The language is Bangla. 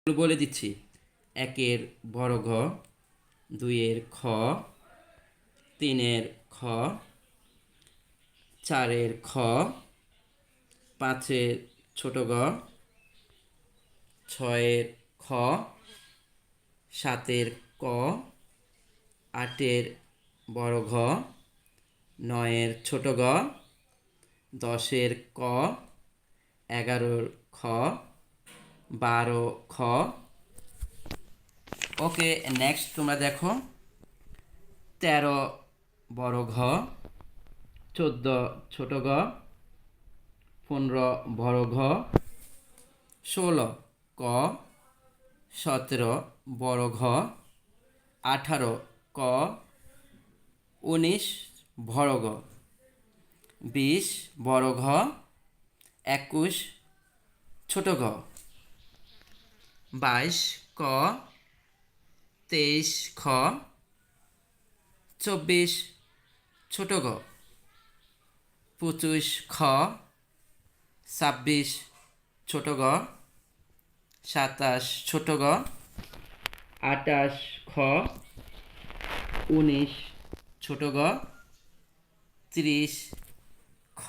বলে দিচ্ছি। একের বড় ঘ, দুইয়ের খ, তিনের খ, চারের খ, পাঁচের ছোট গ, ছয়ের খ, সাতের ক, আটের বড় ঘ, নয়ের ছোট গ, দশের ক, 11-র খ, 12 খ। ওকে, নেক্সট তোমরা দেখো 13 বড় ঘ, 14 ছোট ঘ, 15 বড় ঘ, 16 ক, 17 বড় ঘ, 18 ক, 19 বড় ঘ, 20 বড় ঘ, 21 ছোট ঘ, 22 ক, 23 খ, 24 ছোট ঘ, 25 খ, 26 ছোট ঘ, 27 ছোট ঘ, 28 খ, 19 ছোট ঘ, 30 খ।